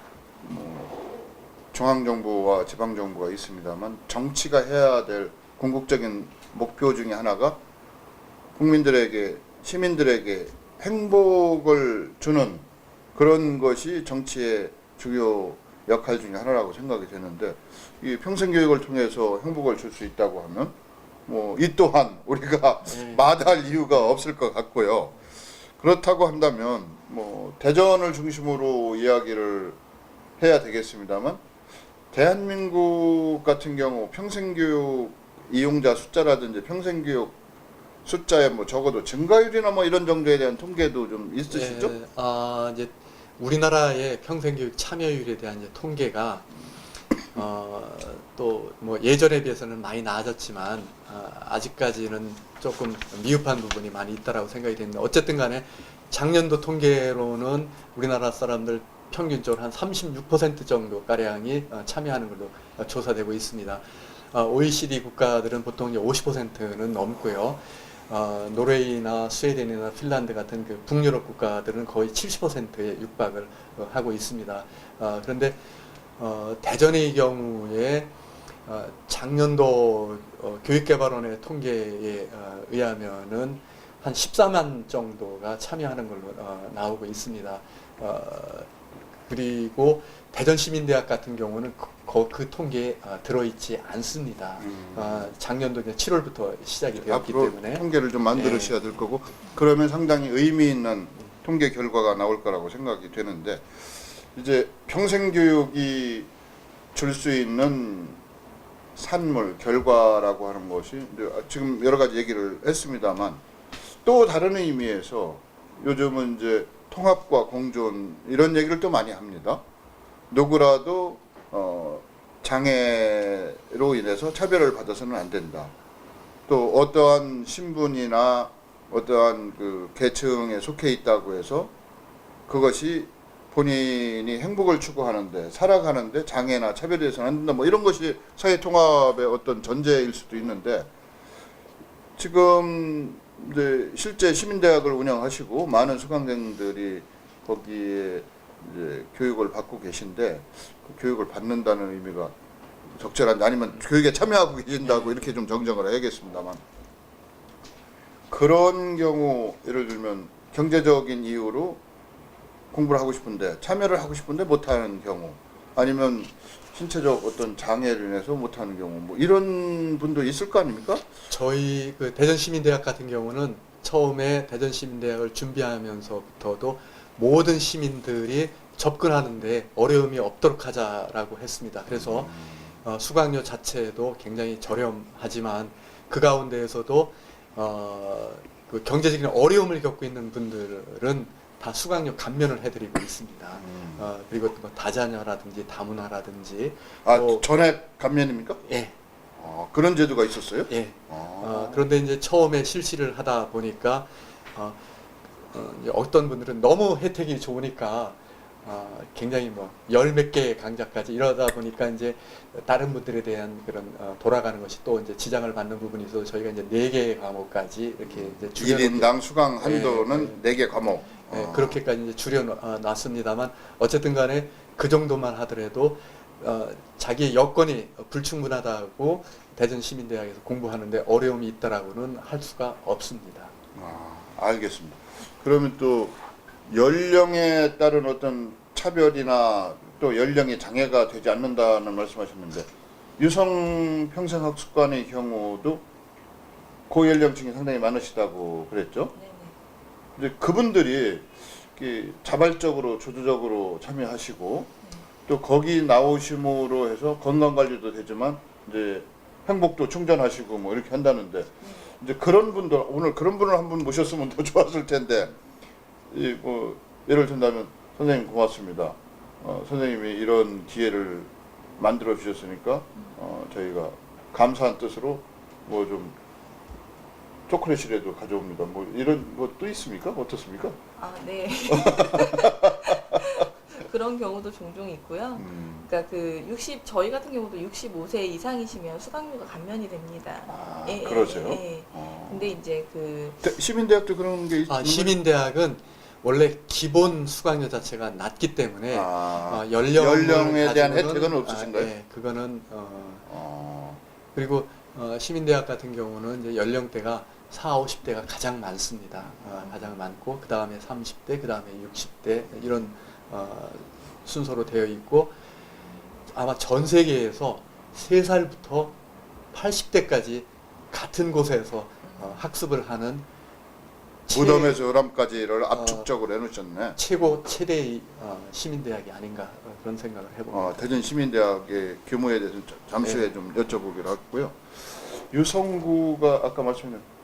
중앙정부와 지방정부가 있습니다만 정치가 해야 될 궁극적인 목표 중에 하나가 국민들에게, 시민들에게 행복을 주는 그런 것이 정치의 주요 역할 중에 하나라고 생각이 되는데 이 평생교육을 통해서 행복을 줄 수 있다고 하면 뭐 이 또한 우리가 마다할 이유가 없을 것 같고요. 그렇다고 한다면 뭐 대전을 중심으로 이야기를 해야 되겠습니다만 대한민국 같은 경우 평생교육 이용자 숫자라든지 평생교육 숫자에 뭐 적어도 증가율이나 뭐 이런 정도에 대한 통계도 좀 있으시죠? 이제 우리나라의 평생교육 참여율에 대한 이제 통계가 또 뭐 예전에 비해서는 많이 나아졌지만 아직까지는 조금 미흡한 부분이 많이 있다라고 생각이 되는데 어쨌든 간에 작년도 통계로는 우리나라 사람들 평균적으로 한 36% 정도 가량이 참여하는 걸로 조사되고 있습니다. OECD 국가들은 보통 이제 50%는 넘고요. 노르웨이나 스웨덴이나 핀란드 같은 그 북유럽 국가들은 거의 70%에 육박을 하고 있습니다. 그런데 대전의 경우에 작년도 교육개발원의 통계에 의하면은 한 14만 정도가 참여하는 걸로 나오고 있습니다. 그리고 대전시민대학 같은 경우는 그 통계에 들어있지 않습니다. 작년도 이제 7월부터 시작이 되었기 앞으로 때문에 통계를 좀 만들으셔야 될 거고 그러면 상당히 의미 있는 통계 결과가 나올 거라고 생각이 되는데 이제 평생교육이 줄 수 있는 산물, 결과라고 하는 것이 이제 지금 여러 가지 얘기를 했습니다만 또 다른 의미에서 요즘은 이제 통합과 공존 이런 얘기를 또 많이 합니다. 누구라도 장애로 인해서 차별을 받아서는 안 된다. 또 어떠한 신분이나 어떠한 그 계층에 속해 있다고 해서 그것이 본인이 행복을 추구하는데 살아가는데 장애나 차별에 대해서는 안 된다. 뭐 이런 것이 사회 통합의 어떤 전제일 수도 있는데 지금 이제 실제 시민대학을 운영하시고 많은 수강생들이 거기에 이제 교육을 받고 계신데 그 교육을 받는다는 의미가 적절한지 아니면 교육에 참여하고 계신다고 이렇게 좀 정정을 해야겠습니다만 그런 경우 예를 들면 경제적인 이유로 공부를 하고 싶은데 참여를 하고 싶은데 못하는 경우 아니면 신체적 어떤 장애를 인해서 못하는 경우 뭐 이런 분도 있을 거 아닙니까? 저희 그 대전시민대학 같은 경우는 처음에 대전시민대학을 준비하면서부터도 모든 시민들이 접근하는데 어려움이 없도록 하자라고 했습니다. 그래서 수강료 자체도 굉장히 저렴하지만 그 가운데에서도 그 경제적인 어려움을 겪고 있는 분들은 다 수강료 감면을 해드리고 있습니다. 그리고 뭐 다자녀라든지 다문화라든지 전액 감면입니까? 예, 그런 제도가 있었어요? 예. 그런데 이제 처음에 실시를 하다 보니까 이제 어떤 분들은 너무 혜택이 좋으니까 굉장히 뭐 열 몇 개의 강좌까지 이러다 보니까 이제 다른 분들에 대한 그런 돌아가는 것이 또 이제 지장을 받는 부분이 있어서 저희가 이제 4개의 과목까지 이렇게 이제 1인당 수강 한도는 4개 과목. 그렇게까지 이제 줄여놨습니다만 어쨌든 간에 그 정도만 하더라도 자기의 여건이 불충분하다고 대전시민대학에서 공부하는데 어려움이 있다라고는 할 수가 없습니다. 알겠습니다. 그러면 또 연령에 따른 어떤 차별이나 또 연령의 장애가 되지 않는다는 말씀하셨는데 유성 평생학습관의 경우도 고연령층이 상당히 많으시다고 그랬죠? 네네. 근데 그분들이 이렇게 자발적으로 주도적으로 참여하시고 또 거기 나오심으로 해서 건강관리도 되지만 이제 행복도 충전하시고 뭐 이렇게 한다는데 이제 그런 분들 오늘 그런 분을 한 분 모셨으면 더 좋았을 텐데 뭐 예를 든다면 선생님 고맙습니다. 선생님이 이런 기회를 만들어 주셨으니까 저희가 감사한 뜻으로 뭐 좀 초콜릿이라도 가져옵니다. 뭐 이런 것도 있습니까? 어떻습니까? 네. 그런 경우도 종종 있고요. 그러니까 저희 같은 경우도 65세 이상이시면 수강료가 감면이 됩니다. 그러세요? 근데 이제 시민대학도 그런 게 있나요? 시민대학은 원래 기본 수강료 자체가 낮기 때문에 연령에 대한 혜택은 없으신가요? 네, 그거는 그리고 시민대학 같은 경우는 이제 연령대가 40, 50대가 가장 많습니다. 가장 많고 그 다음에 30대, 그 다음에 60대 이런 순서로 되어 있고 아마 전 세계에서 3살부터 80대까지 같은 곳에서 학습을 하는 무덤에서 의람까지를 압축적으로 해놓으셨네. 최대의 시민대학이 아닌가 그런 생각을 해봅니다. 대전 시민대학의 규모에 대해서 잠시 후에 좀 여쭤보기로 하고요. 유성구가 아까 말씀하신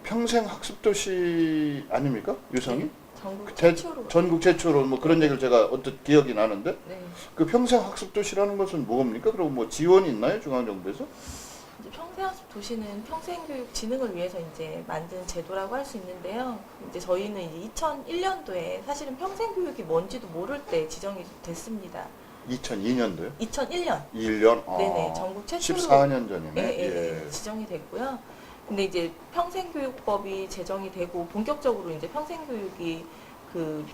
평생학습도시 아닙니까? 유성이? 전국 최초로. 전국 최초로 뭐 그런 얘기를 제가 언뜻 기억이 나는데 네. 그 평생학습도시라는 것은 뭡니까? 그리고 뭐 지원이 있나요? 중앙정부에서? 이제 평생학습 도시는 평생교육 진흥을 위해서 이제 만든 제도라고 할 수 있는데요. 이제 저희는 이제 2001년도에 사실은 평생교육이 뭔지도 모를 때 지정이 됐습니다. 2002년도요? 2001년. 1년? 네네. 전국 최초로 14년 전이네. 예. 지정이 됐고요. 근데 이제 평생교육법이 제정이 되고 본격적으로 이제 평생교육이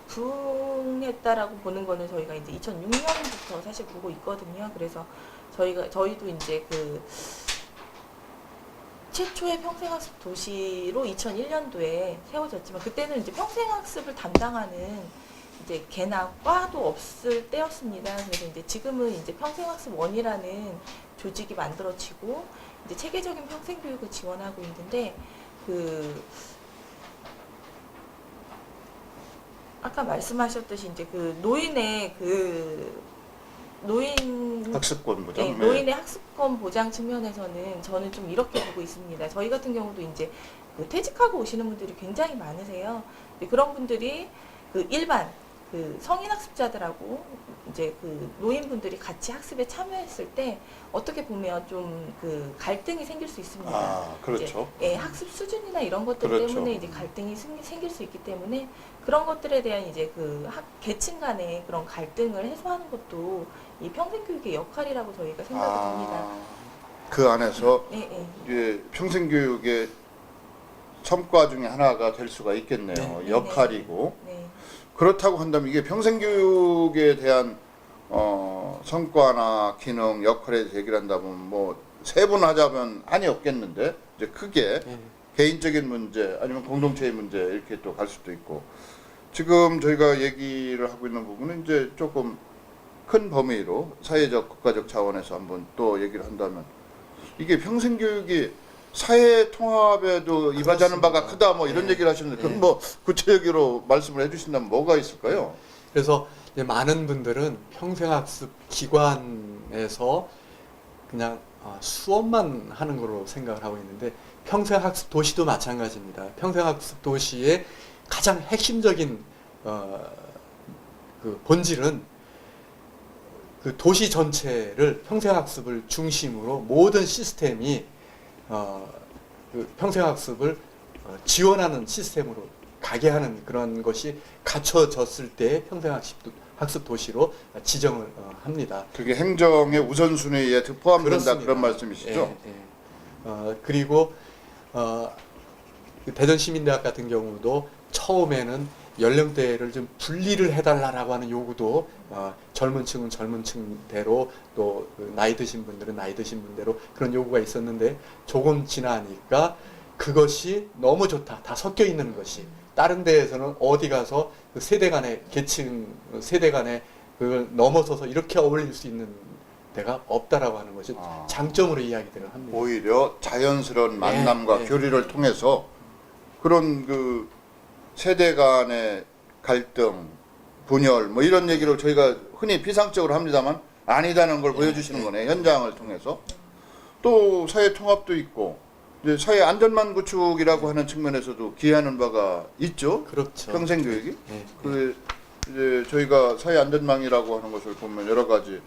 부흥했다라고 보는 거는 저희가 이제 2006년부터 사실 보고 있거든요. 그래서 저희도 이제 최초의 평생학습 도시로 2001년도에 세워졌지만 그때는 이제 평생학습을 담당하는 이제 개나 과도 없을 때였습니다. 그래서 이제 지금은 이제 평생학습원이라는 조직이 만들어지고 이제 체계적인 평생교육을 지원하고 있는데 아까 말씀하셨듯이 이제 노인 학습권 보장. 네, 노인의 학습권 보장 측면에서는 저는 좀 이렇게 보고 있습니다. 저희 같은 경우도 이제 퇴직하고 오시는 분들이 굉장히 많으세요. 그런 분들이 일반 성인 학습자들하고 이제 노인분들이 같이 학습에 참여했을 때 어떻게 보면 좀 갈등이 생길 수 있습니다. 그렇죠. 이제, 학습 수준이나 이런 것들 그렇죠. 때문에 이제 갈등이 생길 수 있기 때문에 그런 것들에 대한 이제 계층 간의 그런 갈등을 해소하는 것도 이 평생교육의 역할이라고 저희가 생각이 듭니다. 그 안에서 예. 평생교육의 성과 중에 하나가 될 수가 있겠네요. 네. 역할이고. 네. 그렇다고 한다면 이게 평생교육에 대한 성과나 기능, 역할에 대해서 얘기를 한다면 뭐 세분하자면 한이 없겠는데 이제 크게 개인적인 문제 아니면 공동체의 문제 이렇게 또 갈 수도 있고 지금 저희가 얘기를 하고 있는 부분은 이제 조금 큰 범위로 사회적 국가적 차원에서 한번 또 얘기를 한다면 이게 평생교육이 사회 통합에도 이바지하는 바가 크다 뭐 이런 네. 얘기를 하시는데 그건 네. 뭐 구체적으로 말씀을 해주신다면 뭐가 있을까요? 그래서 이제 많은 분들은 평생학습 기관에서 그냥 수업만 하는 걸로 생각을 하고 있는데 평생학습 도시도 마찬가지입니다. 평생학습 도시의 가장 핵심적인 그 본질은 그 도시 전체를 평생학습을 중심으로 모든 시스템이 그 평생학습을 지원하는 시스템으로 가게 하는 그런 것이 갖춰졌을 때 평생학습 도시로 지정을 합니다. 그게 행정의 우선순위에 포함된다 그렇습니다. 그런 말씀이시죠? 예, 예. 그리고 그 대전시민대학 같은 경우도 처음에는 연령대를 좀 분리를 해달라고 하는 요구도 젊은 층은 젊은 층대로 또 나이 드신 분들은 나이 드신 분대로 그런 요구가 있었는데 조금 지나니까 그것이 너무 좋다. 다 섞여 있는 것이. 다른 데에서는 어디 가서 그 세대 간의 계층, 세대 간의 그걸 넘어서서 이렇게 어울릴 수 있는 데가 없다라고 하는 것이 장점으로 이야기들을 합니다. 오히려 자연스러운 만남과 네. 교류를 통해서 그런 그 세대 간의 갈등, 분열 뭐 이런 얘기를 저희가 흔히 비상적으로 합니다만 아니다는 걸 보여주시는 거네. 현장을 통해서. 또 사회 통합도 있고 이제 사회 안전망 구축이라고 하는 측면에서도 기여하는 바가 있죠. 그렇죠. 평생 교육이. 네. 그 이제 저희가 사회 안전망이라고 하는 것을 보면 여러 가지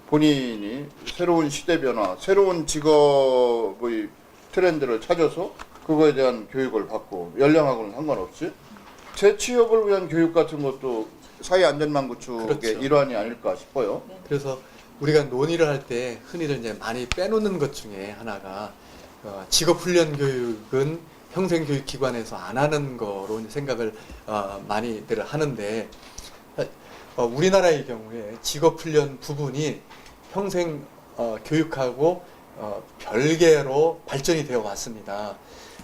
본인이 새로운 시대 변화, 새로운 직업의 트렌드를 찾아서 그거에 대한 교육을 받고 연령하고는 상관없이 재취업을 위한 교육 같은 것도 사회 안전망 구축의 그렇죠. 일환이 아닐까 싶어요. 그래서 우리가 논의를 할 때 흔히들 이제 많이 빼놓는 것 중에 하나가 직업훈련 교육은 평생교육기관에서 안 하는 거로 이제 생각을 많이들 하는데 우리나라의 경우에 직업훈련 부분이 평생 교육하고 별개로 발전이 되어 왔습니다.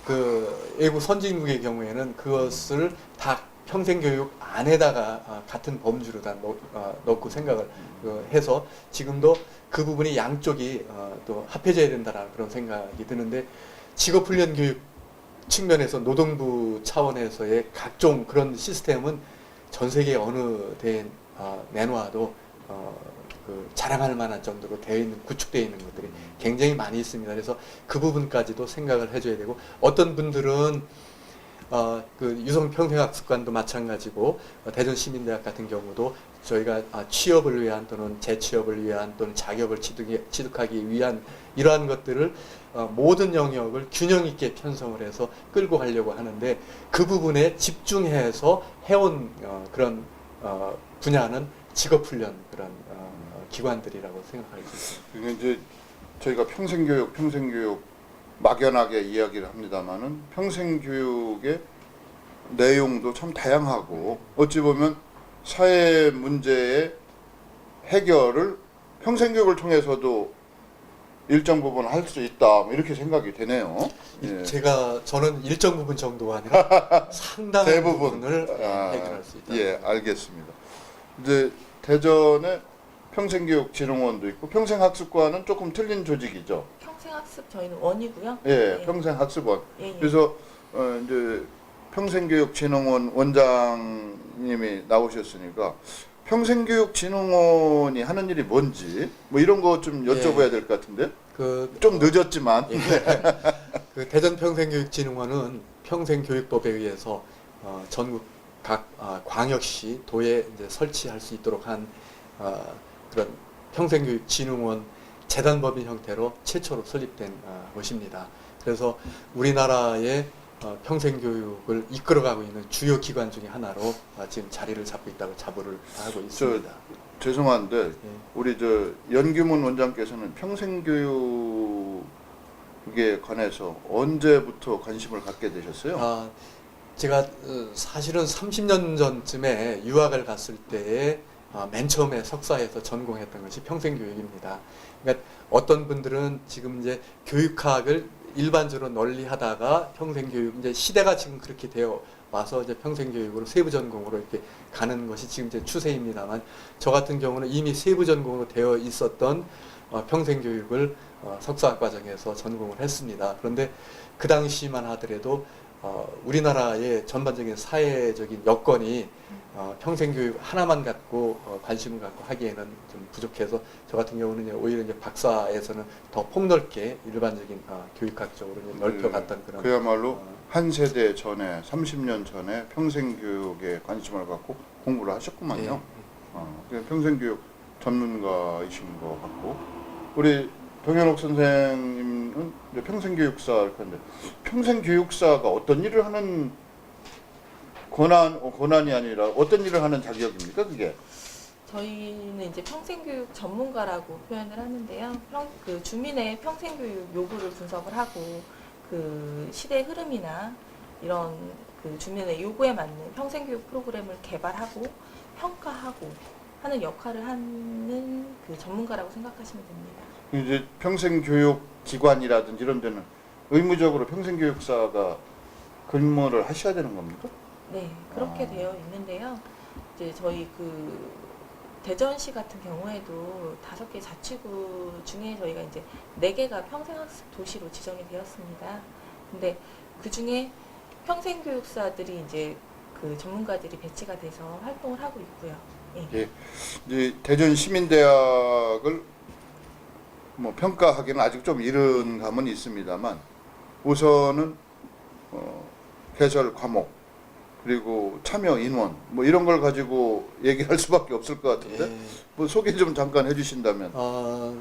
그 외국 선진국의 경우에는 그것을 다 평생교육 안에다가 같은 범주로 다 넣고 생각을 해서 지금도 그 부분이 양쪽이 또 합해져야 된다라는 그런 생각이 드는데 직업훈련 교육 측면에서 노동부 차원에서의 각종 그런 시스템은 전 세계 어느 데에 내놓아도 그 자랑할 만한 정도로 되어 있는 구축되어 있는 것들이 굉장히 많이 있습니다. 그래서 그 부분까지도 생각을 해줘야 되고 어떤 분들은 그 유성평생학습관도 마찬가지고 대전시민대학 같은 경우도 저희가 취업을 위한 또는 재취업을 위한 또는 자격을 취득하기 위한 이러한 것들을 모든 영역을 균형 있게 편성을 해서 끌고 가려고 하는데 그 부분에 집중해서 해온 그런 분야는 직업훈련 그런 기관들이라고 생각할 수 있습니다. 그게 이제 저희가 평생교육 막연하게 이야기를 합니다만은 평생교육의 내용도 참 다양하고 어찌 보면 사회 문제의 해결을 평생교육을 통해서도 일정 부분 할 수 있다 뭐 이렇게 생각이 되네요. 예. 저는 일정 부분 정도가 아니라 상당한 대부분. 부분을 해결할 수 있다. 예, 알겠습니다. 이제 대전에 평생교육진흥원도 있고 평생학습관은 조금 틀린 조직이죠. 평생학습 저희는 원이고요. 예, 평생학습원. 예, 예. 그래서 이제 평생교육진흥원 원장님이 나오셨으니까 평생교육진흥원이 하는 일이 뭔지 뭐 이런 거 좀 여쭤봐야 될 것 같은데 좀 늦었지만 그 대전평생교육진흥원은 평생교육법에 의해서 전국 각 광역시 도에 이제 설치할 수 있도록 한 그런 평생교육진흥원 재단법인 형태로 최초로 설립된 것입니다. 그래서 우리나라의 평생교육을 이끌어가고 있는 주요 기관 중에 하나로 지금 자리를 잡고 있다고 자부를 하고 있습니다. 죄송한데 예. 우리 저 연규문 원장께서는 평생교육에 관해서 언제부터 관심을 갖게 되셨어요? 제가 사실은 30년 전쯤에 유학을 갔을 때에 맨 처음에 석사에서 전공했던 것이 평생교육입니다. 그러니까 어떤 분들은 지금 이제 교육학을 일반적으로 널리 하다가 평생교육 이제 시대가 지금 그렇게 되어 와서 이제 평생교육으로 세부 전공으로 이렇게 가는 것이 지금 이제 추세입니다만 저 같은 경우는 이미 세부 전공으로 되어 있었던 평생교육을 석사학 과정에서 전공을 했습니다. 그런데 그 당시만 하더라도 우리나라의 전반적인 사회적인 여건이 평생교육 하나만 갖고 관심을 갖고 하기에는 좀 부족해서 저 같은 경우는 이제 오히려 이제 박사에서는 더 폭넓게 일반적인 교육학적으로 이제 넓혀갔던 그런 그야말로 한 세대 전에 30년 전에 평생교육에 관심을 갖고 공부를 하셨구만요. 평생교육 전문가이신 것 같고 우리 동현옥 선생님은 이제 평생교육사 이렇게 하는데 평생교육사가 어떤 일을 하는 권한이 아니라 어떤 일을 하는 자격입니까 그게? 저희는 이제 평생교육 전문가라고 표현을 하는데요. 그 주민의 평생교육 요구를 분석을 하고 그 시대 흐름이나 이런 그 주민의 요구에 맞는 평생교육 프로그램을 개발하고 평가하고 하는 역할을 하는 그 전문가라고 생각하시면 됩니다. 이제 평생교육 기관이라든지 이런 데는 의무적으로 평생교육사가 근무를 하셔야 되는 겁니까? 네, 그렇게 되어 있는데요. 이제 저희 그 대전시 같은 경우에도 5개 자치구 중에 저희가 이제 4개가 평생학습 도시로 지정이 되었습니다. 근데 그 중에 평생교육사들이 이제 그 전문가들이 배치가 돼서 활동을 하고 있고요. 예. 이제 대전 시민대학을 뭐 평가하기는 아직 좀 이른 감은 있습니다만 우선은 개설 과목 그리고 참여 인원 뭐 이런 걸 가지고 얘기할 수밖에 없을 것 같은데 뭐 소개 좀 잠깐 해주신다면.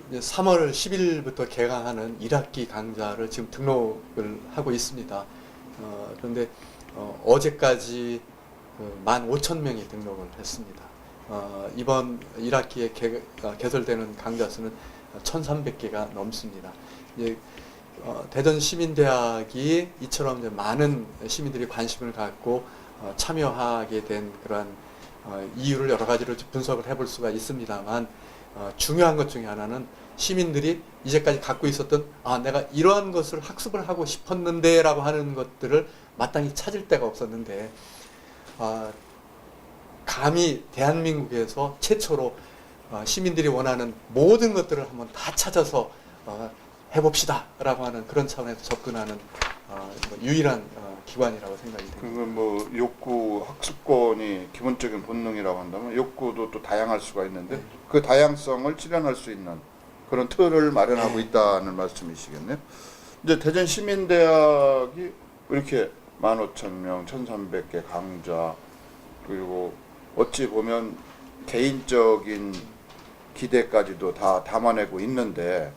이제 3월 10일부터 개강하는 1학기 강좌를 지금 등록을 하고 있습니다. 그런데 어제까지 15,000명이 등록을 했습니다. 이번 1학기에 개설되는 강좌 수는 1,300개가 넘습니다. 이제 대전 시민대학이 이처럼 이제 많은 시민들이 관심을 갖고 참여하게 된 그러한 이유를 여러 가지로 분석을 해볼 수가 있습니다만 중요한 것 중에 하나는 시민들이 이제까지 갖고 있었던 내가 이러한 것을 학습을 하고 싶었는데 라고 하는 것들을 마땅히 찾을 데가 없었는데 감히 대한민국에서 최초로 시민들이 원하는 모든 것들을 한번 다 찾아서 해봅시다 라고 하는 그런 차원에서 접근하는 유일한 기관이라고 생각이 됩니다. 그건 뭐 욕구 학습권이 기본적인 본능이라고 한다면 욕구도 또 다양할 수가 있는데 그 다양성을 실현할 수 있는 그런 틀을 마련하고 있다는 말씀이시겠네요. 이제 대전 시민대학이 이렇게 15,000명, 1,300개 강좌 그리고 어찌 보면 개인적인 기대까지도 다 담아내고 있는데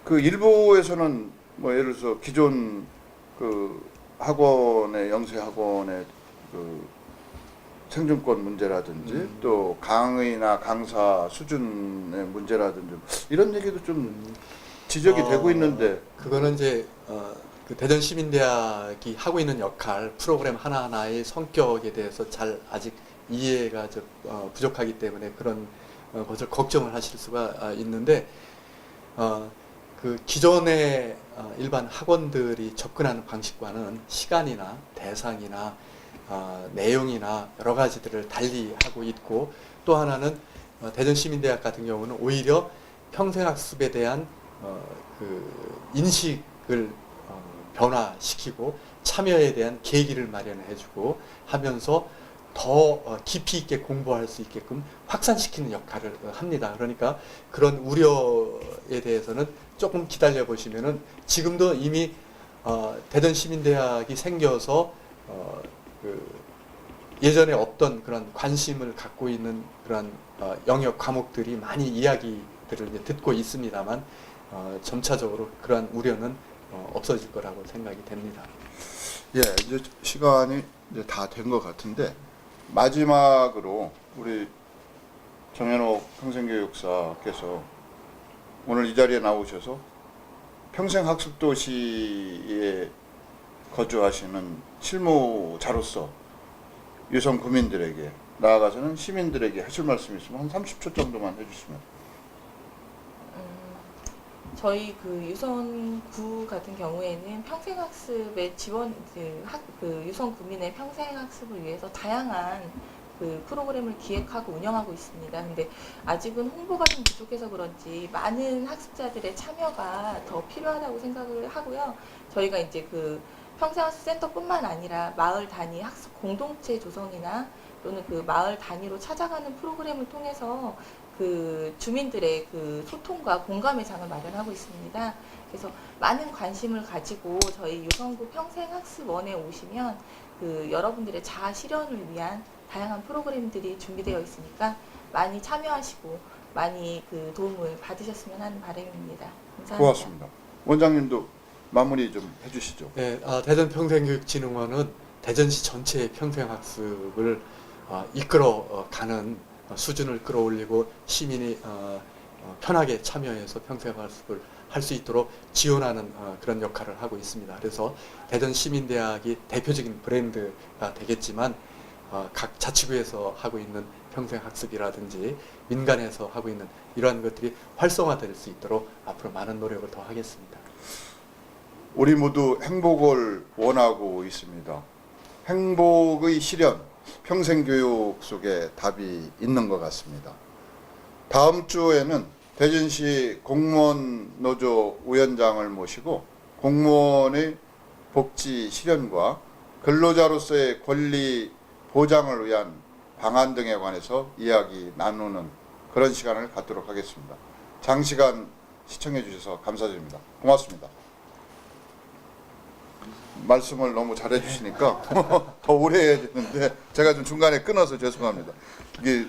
그 일부에서는 뭐 예를 들어서 기존 그 학원의 영세 학원의 그 생존권 문제라든지 또 강의나 강사 수준의 문제라든지 이런 얘기도 좀 지적이 되고 있는데 그거는 이제 그 대전 시민대학이 하고 있는 역할 프로그램 하나하나의 성격에 대해서 잘 아직 이해가 부족하기 때문에 그런 것을 걱정을 하실 수가 있는데 그 기존의 일반 학원들이 접근하는 방식과는 시간이나 대상이나 내용이나 여러 가지들을 달리 하고 있고 또 하나는 대전시민대학 같은 경우는 오히려 평생학습에 대한 그 인식을 변화시키고 참여에 대한 계기를 마련해주고 하면서 더 깊이 있게 공부할 수 있게끔 확산시키는 역할을 합니다. 그러니까 그런 우려에 대해서는 조금 기다려 보시면은 지금도 이미 대전시민대학이 생겨서 그 예전에 없던 그런 관심을 갖고 있는 그런 영역 과목들이 많이 이야기들을 이제 듣고 있습니다만 점차적으로 그러한 우려는 없어질 거라고 생각이 됩니다. 예, 이제 시간이 이제 다 된 것 같은데 마지막으로 우리 정현옥 평생교육사께서 오늘 이 자리에 나오셔서 평생학습도시에 거주하시는 실무자로서 유성 구민들에게 나아가서는 시민들에게 하실 말씀이 있으면 한 30초 정도만 해주시면. 저희 그 유성구 같은 경우에는 평생학습의 지원, 유성 구민의 평생학습을 위해서 다양한 그 프로그램을 기획하고 운영하고 있습니다. 근데 아직은 홍보가 좀 부족해서 그런지 많은 학습자들의 참여가 더 필요하다고 생각을 하고요. 저희가 이제 그 평생학습 센터뿐만 아니라 마을 단위 학습 공동체 조성이나 또는 그 마을 단위로 찾아가는 프로그램을 통해서 그 주민들의 그 소통과 공감의 장을 마련하고 있습니다. 그래서 많은 관심을 가지고 저희 유성구 평생학습원에 오시면 그 여러분들의 자아 실현을 위한 다양한 프로그램들이 준비되어 있으니까 많이 참여하시고 많이 그 도움을 받으셨으면 하는 바람입니다. 감사합니다. 고맙습니다. 원장님도 마무리 좀 해주시죠. 네, 대전평생교육진흥원은 대전시 전체의 평생학습을 이끌어가는 수준을 끌어올리고 시민이 편하게 참여해서 평생학습을 할 수 있도록 지원하는 그런 역할을 하고 있습니다. 그래서 대전시민대학이 대표적인 브랜드가 되겠지만 각 자치구에서 하고 있는 평생학습이라든지 민간에서 하고 있는 이러한 것들이 활성화될 수 있도록 앞으로 많은 노력을 더 하겠습니다. 우리 모두 행복을 원하고 있습니다. 행복의 실현, 평생교육 속에 답이 있는 것 같습니다. 다음 주에는 대전시 공무원 노조 위원장을 모시고 공무원의 복지 실현과 근로자로서의 권리 보장을 위한 방안 등에 관해서 이야기 나누는 그런 시간을 갖도록 하겠습니다. 장시간 시청해 주셔서 감사드립니다. 고맙습니다. 말씀을 너무 잘해 주시니까 더 오래 해야 되는데 제가 좀 중간에 끊어서 죄송합니다. 이게